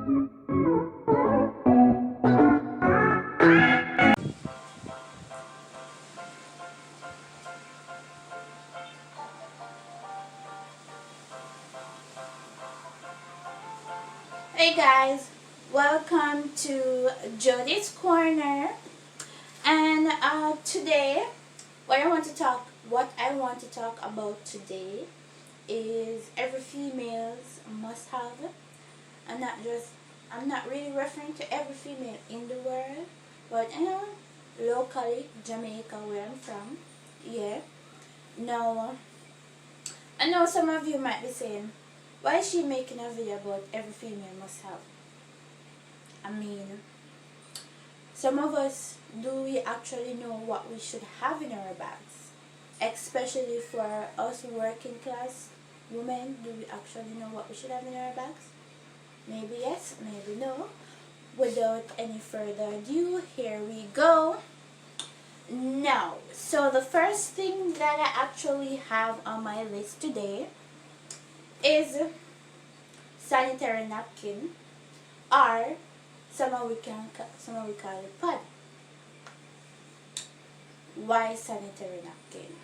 Hey guys, welcome to Jody's Corner. And today, what I want to talk about today is every female's must have, and I'm not really referring to every female in the world, but locally, Jamaica, where I'm from. Yeah. Now, I know some of you might be saying, why is she making a video about every female must have? I mean, some of us, do we actually know what we should have in our bags? Especially for us working class women, do we actually know what we should have in our bags? Maybe yes, maybe no. Without any further ado, here we go. Now, so the first thing that I actually have on my list today is sanitary napkin, or some we call it pad. Why sanitary napkin?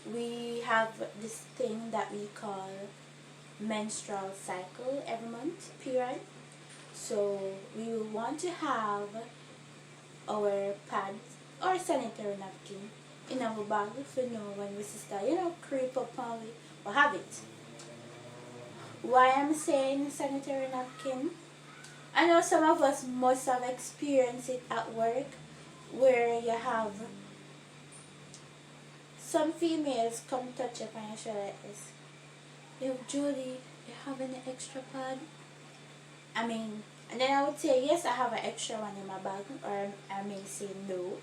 We have this thing that we call menstrual cycle every month period, so we will want to have our pads or sanitary napkin in our bag if we know when we sister creep up and we have it. Why I'm saying sanitary napkin? I know some of us must have experienced it at work, where you have some females come touch up on your shoulder like this. Yo, Julie, you have any extra pad? I mean, and then I would say, yes, I have an extra one in my bag, or I may say no.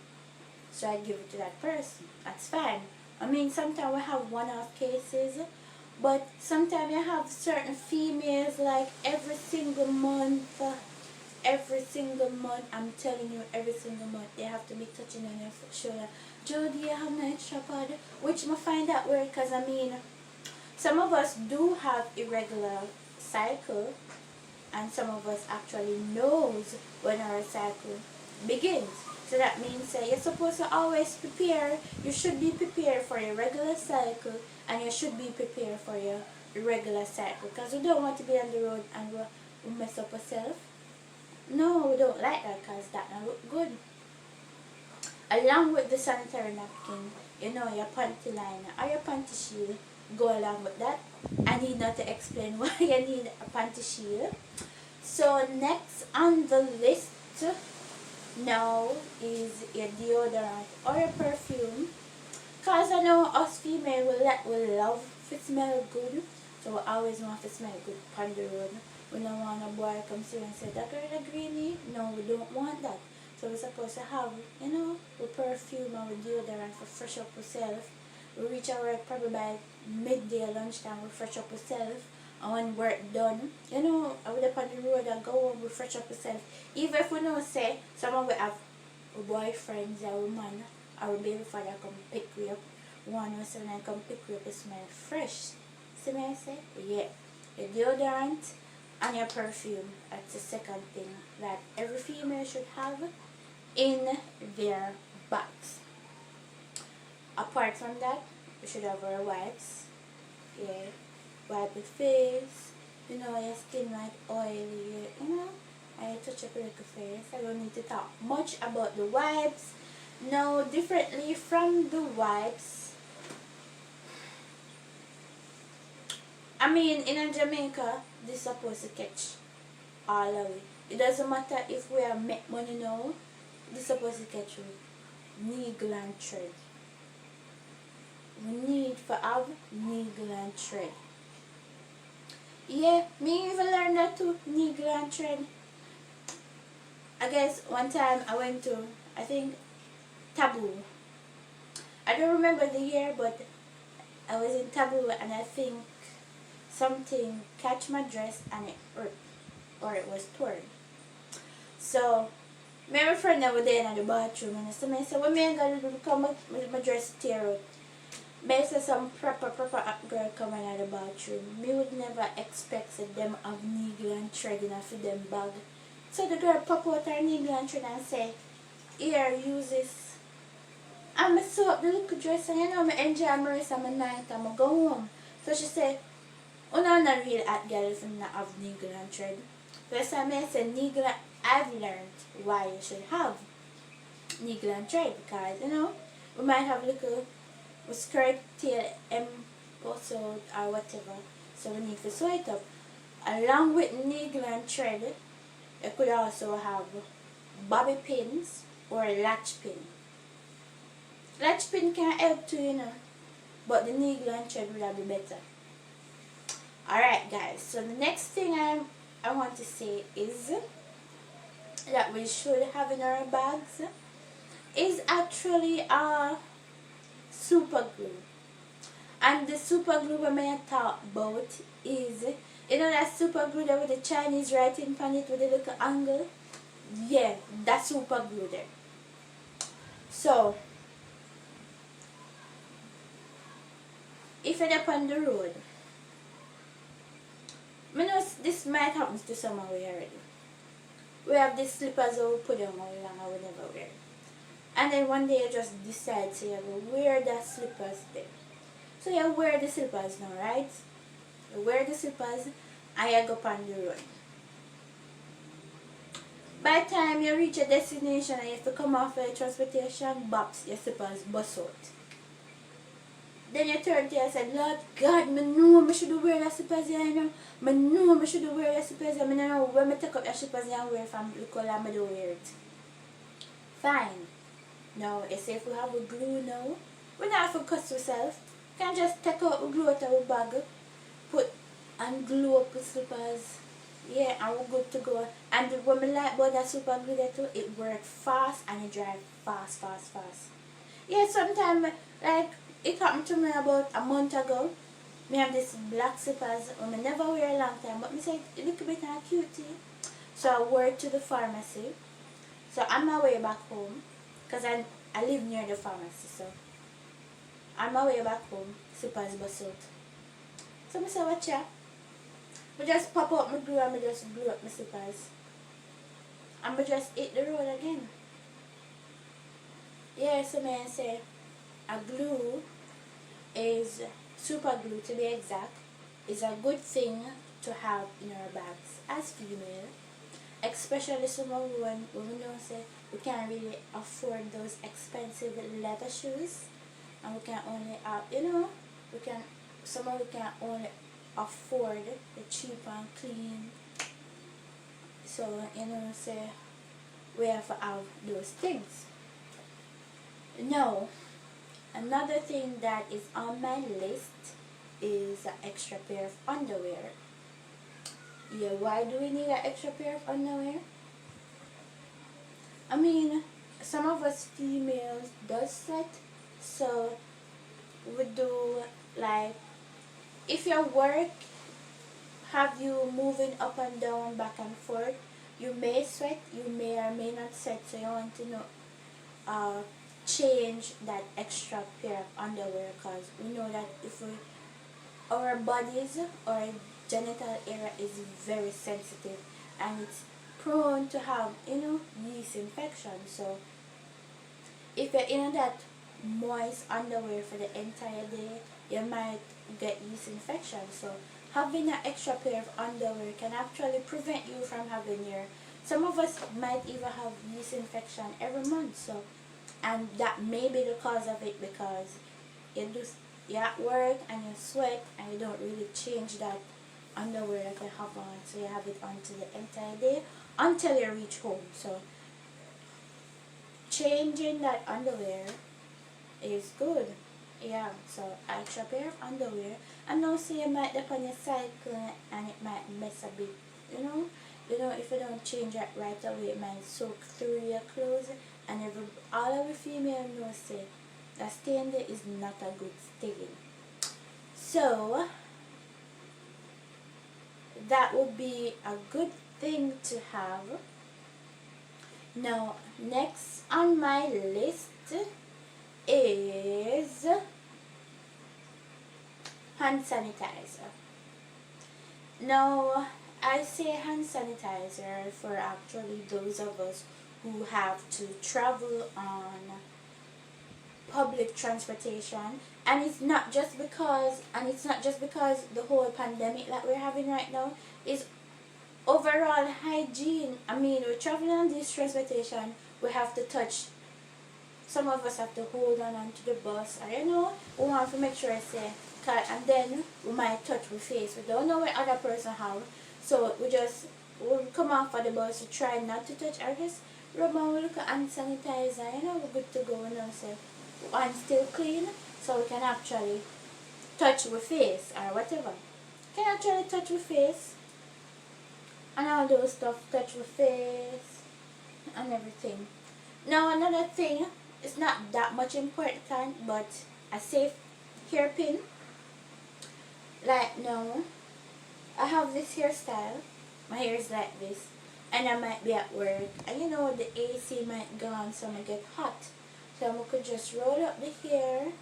So I give it to that person. That's fine. I mean, sometimes we have one-off cases, but sometimes you have certain females like every single month, I'm telling you, every single month, they have to be touching on your shoulder. Jody, you have no extra pad? Which I find that weird, because I mean, some of us do have irregular cycle, and some of us actually knows when our cycle begins. So that means you're supposed to always prepare. You should be prepared for your regular cycle, and you should be prepared for your irregular cycle, because we don't want to be on the road and we mess up ourselves. No, we don't like that, because that don't look good. Along with the sanitary napkin, your panty liner or your panty shield go along with that. I need not to explain why you need a panty shield. So next on the list now is your deodorant or your perfume. Cause I know us female we love to smell good. So we always want to smell good on the road. We don't want a boy come see and say, that girl a greenie. No, we don't want that. So we're supposed to have, we perfume and we deodorant for fresh up ourselves. We reach our work probably by midday or lunchtime, we fresh up ourselves. And when work done, I would up on the road and go home, we fresh up ourselves. Even if we know, say, someone will have a boyfriend or a man or a baby father come pick we up, one or seven and come pick we up, it smell fresh. See what I say? Yeah. Your deodorant and your perfume. That's the second thing that every female should have in their bags. Apart from that, we should have our wipes. Yeah. Wipe the face. Your skin might oily. I touch up a little face. I don't need to talk much about the wipes. Now, differently from the wipes, I mean, in Jamaica, this is supposed to catch all of it. It doesn't matter if we are make money now, this is supposed to catch with needle and thread. We need to have needle and thread. Yeah, me even learned that too, needle and thread. I guess one time I went to, I think, Taboo. I don't remember the year, but I was in Taboo and I think something catch my dress and it hurt, or it was torn. So, me and my friend were there in the bathroom and I said, what me gonna do to come my dress tear out? May say some proper hot girl coming out of the bathroom. Me would never expect that them have needle and thread in a for them bag. So the girl pop out her needle and thread and say, here, use this. And I sew up the little dress and you know me enjoy my rest of my night and I go home. So she say, oh no, not real hot girl if you not have needle and thread. So I say needle, I've learned why you should have needle and thread because you know we might have little skirt tail bust out or whatever, so we need to sew it up. Along with needle and thread, you could also have bobby pins or a latch pin. Latch pin can help too, you know, but the needle and thread would be better. Alright guys, so the next thing I want to say is that we should have in our bags is actually super glue. And the super glue we may talk about is, you know that super glue there with the Chinese writing on it with the little angle? Yeah, that's super glue there. So, if you're up on the road, I know this might happen to some of we already. We have these slippers that we put them all long and we never wear. And then one day you just decide to wear the slippers there. So you wear the slippers now, right? You wear the slippers and you go on the road. By the time you reach your destination and you have to come off your transportation box, your slippers bust out. Then you turn to you and say, Lord God, I know I should wear the slippers here, you know. I know I should wear the slippers here. I don't know when I take up the slippers here and wear from the color I don't wear it. Fine. Now, you say if we have a glue now, we don't have to cuss ourselves. You can just take out the glue out of the bag, put and glue up the slippers. Yeah, and we're good to go. And what I like about that super glue there too, it works fast and it dries fast. Yeah, sometimes like it happened to me about a month ago. Me have this black slippers I never wear a long time, but me say it look a bit cutie. So I wore it to the pharmacy. So on my way back home, because I live near the pharmacy, so on my way back home, slippers bust out. So I say, watch ya. I just pop up my glue and I just glue up my slippers. And I just hit the road again. Yeah, so I say, a glue is, super glue to be exact, is a good thing to have in our bags as female. Especially some of when we know say we can't really afford those expensive leather shoes and we can only some of we can only afford the cheap and clean, so say we have to have those things. Now another thing that is on my list is an extra pair of underwear. Yeah, why do we need an extra pair of underwear? I mean, some of us females does sweat, so we do like, if your work have you moving up and down, back and forth, you may sweat, you may or may not sweat, so you want to change that extra pair of underwear, because we know that if our bodies or genital area is very sensitive and it's prone to have yeast infection. So if you're in that moist underwear for the entire day, you might get yeast infection. So having an extra pair of underwear can actually prevent you from having some of us might even have yeast infection every month. So, and that may be the cause of it, because you're at work and you sweat and you don't really change that underwear that you have on, so you have it on to the entire day until you reach home. So changing that underwear is good. Yeah, so extra pair of underwear. And now say you might dip on your cycle and it might mess a bit, if you don't change it right away, it might soak through your clothes, and all of the female know say that stain there is not a good stain. So that would be a good thing to have. Now next on my list is hand sanitizer. Now, I say hand sanitizer for actually those of us who have to travel on public transportation, and it's not just because the whole pandemic that we're having right now is overall hygiene. I mean, we're traveling on this transportation, we have to touch, some of us have to hold on onto the bus, I don't know, we want to make sure I say, and then we might touch with face, we don't know what other person have, so we'll come off of the bus, we try not to touch, I guess, rub on with a hand sanitizer, we're good to go, so and still clean, so we can actually touch with face or whatever. Can actually touch with face and all those stuff, touch with face and everything. Now another thing, it's not that much important, but a safe hairpin. Like now, I have this hairstyle, my hair is like this, and I might be at work, and the AC might go on, so I might get hot. So I could just roll up the hair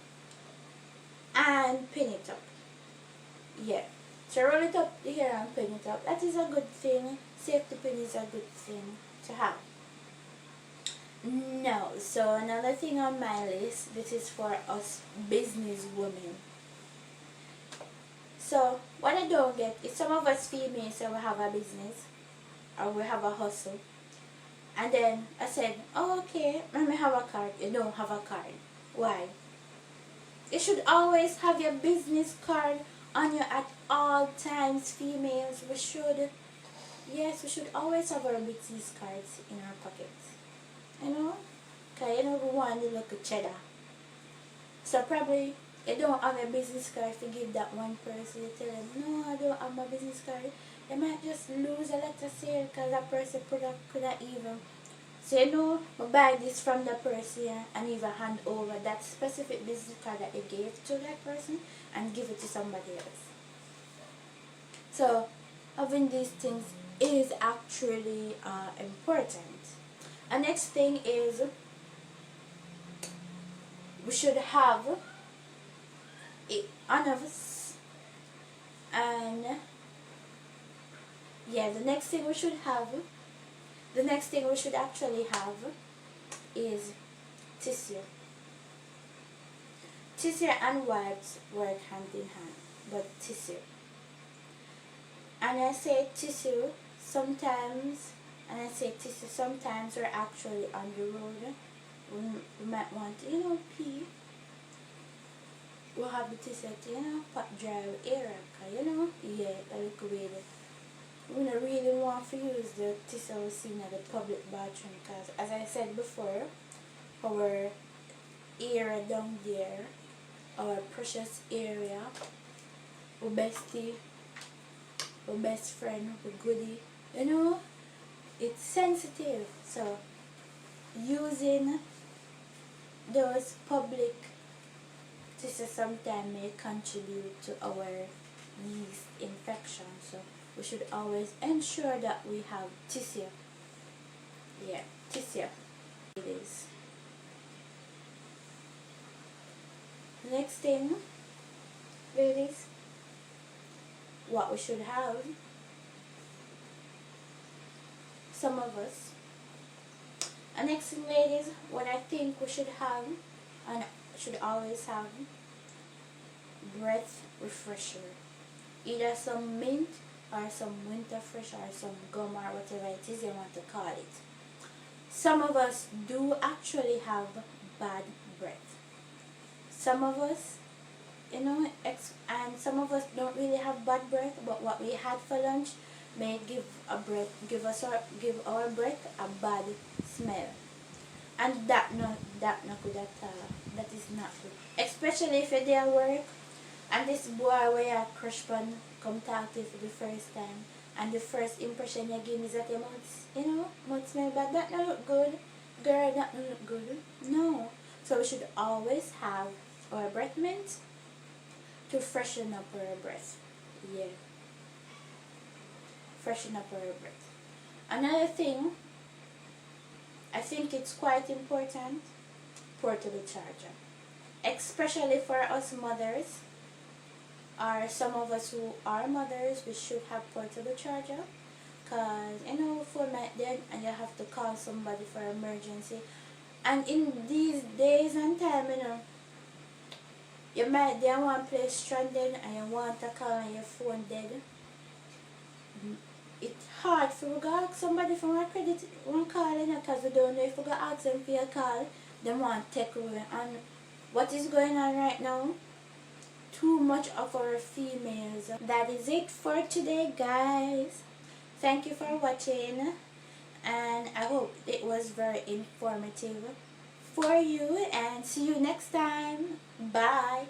and pin it up. Yeah. So roll it up the hair and pin it up. That is a good thing. Safety pin is a good thing to have. No. So another thing on my list, this is for us business women. So what I don't get is some of us females say we have a business or we have a hustle. And then I said, oh, okay, let me have a card. You don't have a card. Why? You should always have your business card on you at all times, females. We should always have our business cards in our pockets. Because we want to look at cheddar. So probably you don't have a business card to give that one person. You tell them, no, I don't have my business card. They might just lose a lot of sale because that person could have even say, no, I buy this from the person and even hand over that specific business card that they gave to that person and give it to somebody else. So having these things is actually important. And next thing is we should have it on us, and the next thing we should actually have is tissue. Tissue and wipes work hand in hand, but tissue. And I say tissue sometimes, we're actually on the road. We might want to, pee. We'll have the tissue to, pot dry area, that little way that we don't really want to use the tissue we see in the public bathroom, because as I said before, our area down there, our precious area, our bestie, our best friend, our goodie, it's sensitive. So using those public tissue sometimes may contribute to our yeast infection. So we should always ensure that we have tissue. Yeah, tissue. It is. Next thing, ladies, what we should have, some of us. And next thing, ladies, what I think we should have, and should always have, breath refresher. Either some mint or some winter fresh or some gum or whatever it is you want to call it. Some of us do actually have bad breath. Some of us, and some of us don't really have bad breath, but what we had for lunch may give our breath a bad smell. And that not good at all. That is not good. Especially if you're there at work and this boy where you crush on come talk to you for the first time, and the first impression you give me is that your mouth smell bad. That not look good. Girl, that not look good. No. So we should always have our breath mint to freshen up our breath. Yeah. Freshen up our breath. Another thing, I think it's quite important, portable charger. Especially for us mothers or some of us who are mothers, we should have portable charger. Cause you know phone might dead and you have to call somebody for emergency. And in these days and time, you might be in one place stranded and you want to call and your phone dead. It's hard for you to ask somebody for my credit one call because you don't know if you go ask them for your call, they want to take away. And what is going on right now? Too much of our females. That is it for today, guys. Thank you for watching, and I hope it was very informative for you, and see you next time. Bye.